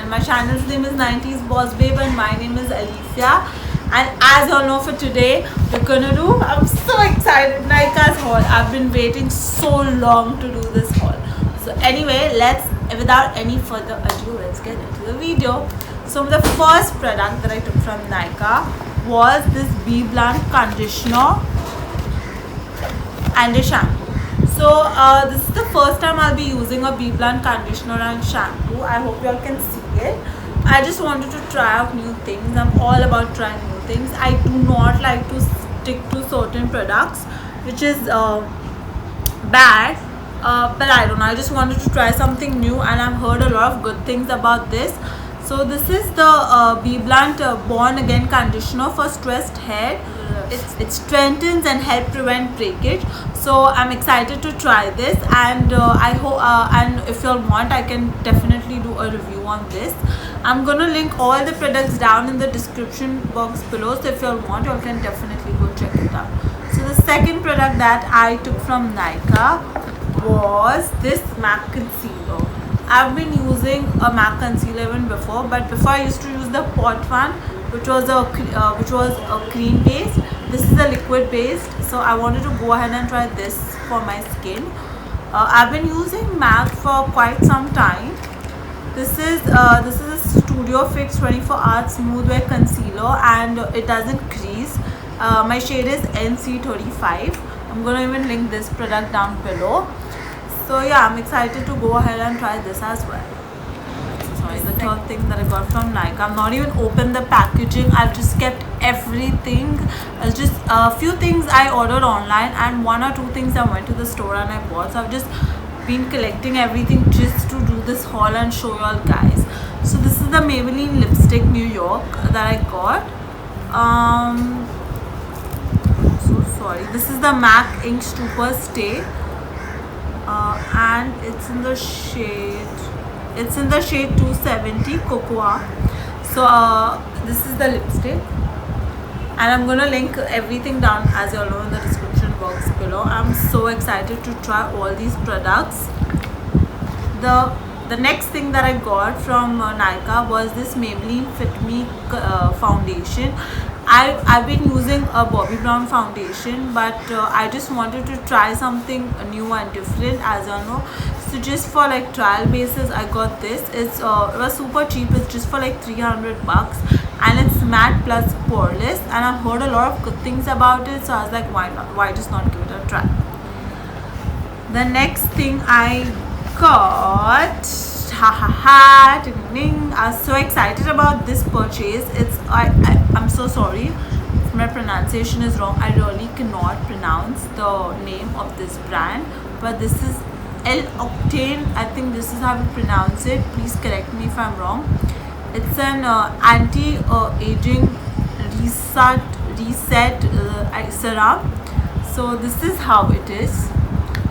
My channel's name is 90s Boss Babe and my name is Alicia. And as y'all know, for today we're gonna do, I'm so excited, Nykaa's haul. I've been waiting so long to do this haul. So anyway, without any further ado, let's get into the video. So the first product that I took from Nykaa was this BBlunt conditioner and a shampoo. So this is the first time I'll be using a BBlunt conditioner and shampoo. I hope y'all can see it. I just wanted to try out new things. I'm all about trying new things. I do not like to stick to certain products, which is bad. But I don't know. I just wanted to try something new, and I've heard a lot of good things about this. So this is the BBlunt Born Again conditioner for stressed hair. It strengthens and helps prevent breakage. So I'm excited to try this, and I hope and if you all want, I can definitely do a review on this. I'm gonna link all the products down in the description box below, so if you all want, you all can definitely go check it out. So the second product that I took from Nykaa was this MAC concealer. I've been using a MAC concealer even before, but before I used to use the pot one, which was a cream based. This is a liquid based, so I wanted to go ahead and try this for my skin. I've been using MAC for quite some time. This is a Studio Fix 24-hour smooth wear concealer, and it doesn't crease. My shade is NC35. I'm gonna even link this product down below. So yeah, I'm excited to go ahead and try this as well. Sorry, the third thing that I got from Nykaa. I've not even opened the packaging. I've just kept everything. It's just a few things I ordered online, and one or two things I went to the store and I bought. So I've just been collecting everything just to do this haul and show you all guys. So this is the Maybelline lipstick New York that I got. So sorry. This is the MAC Ink Super Stay. And it's in the shade 270 Cocoa. So this is the lipstick, and I'm gonna link everything down, as you all know, in the description box below. I'm so excited to try all these products. The next thing that I got from Nykaa was this Maybelline Fit Me foundation. I've been using a Bobbi Brown foundation, but I just wanted to try something new and different, as you know. So just for like trial basis, I got this. It was super cheap. It's just for like 300 bucks, and it's matte plus poreless. And I've heard a lot of good things about it, so I was like, why not? Why just not give it a try? The next thing I got, ding, ding. I was so excited about this purchase. I'm so sorry if my pronunciation is wrong. I really cannot pronounce the name of this brand, but this is L'Occitane. I think this is how we pronounce it. Please correct me if I'm wrong. It's an anti-aging reset serum. So this is how it is.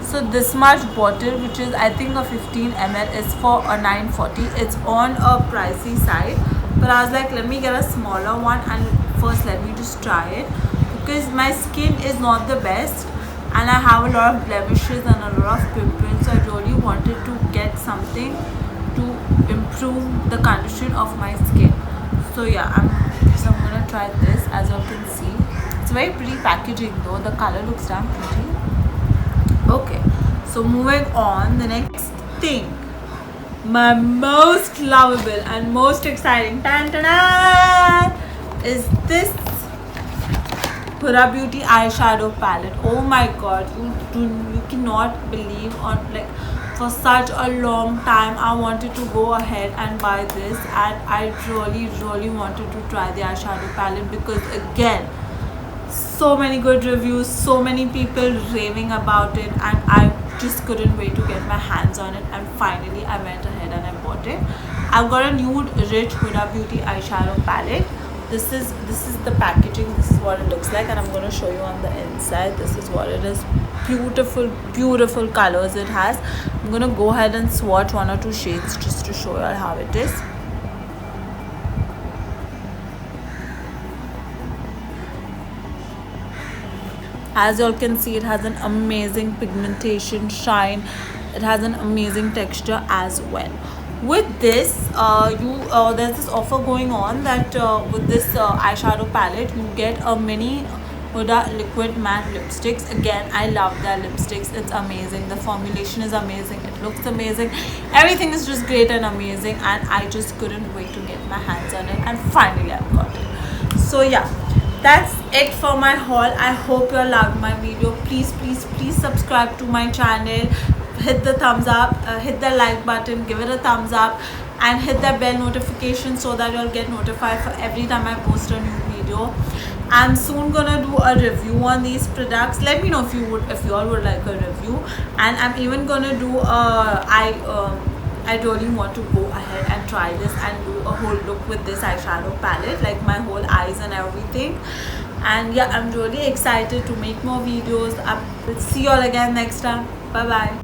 So this much bottle, which is I think a 15 ml, is for a 940. It's on a pricey side, but I was like, let me get a smaller one, and first let me just try it, because my skin is not the best and I have a lot of blemishes and a lot of pimples. So I really wanted to get something to improve the condition of my skin. So yeah, I'm gonna try this. As you can see, it's very pretty packaging though. The color looks damn pretty. Okay, so moving on, the next thing, my most lovable and most exciting is this Huda Beauty eyeshadow palette. Oh my god, you cannot believe, on like for such a long time I wanted to go ahead and buy this, and I really wanted to try the eyeshadow palette, because again, so many good reviews, so many people raving about it, and I just couldn't wait to get my hands on it, and finally I went ahead and I bought it. I've got a nude rich Huda Beauty eyeshadow palette. This is the packaging. This is what it looks like, and I'm going to show you on the inside. This is what it is. Beautiful colors it has. I'm going to go ahead and swatch one or two shades just to show you how it is. As you all can see, it has an amazing pigmentation, shine. It has an amazing texture as well. With this, there's this offer going on that with this eyeshadow palette, you get a mini Huda liquid matte lipsticks. Again, I love their lipsticks. It's amazing. The formulation is amazing. It looks amazing. Everything is just great and amazing, and I just couldn't wait to get my hands on it, and finally I've got it. So yeah, that's it for my haul. I hope you all loved my video. Please subscribe to my channel, hit the thumbs up, hit the like button, give it a thumbs up, and hit the bell notification so that you'll get notified for every time I post a new video. I'm soon gonna do a review on these products. Let me know if you all would like a review, and I'm even gonna do I really want to go ahead and try this and do a whole look with this eyeshadow palette, like my whole eyes and everything. And yeah, I'm really excited to make more videos. I will see you all again next time. Bye bye.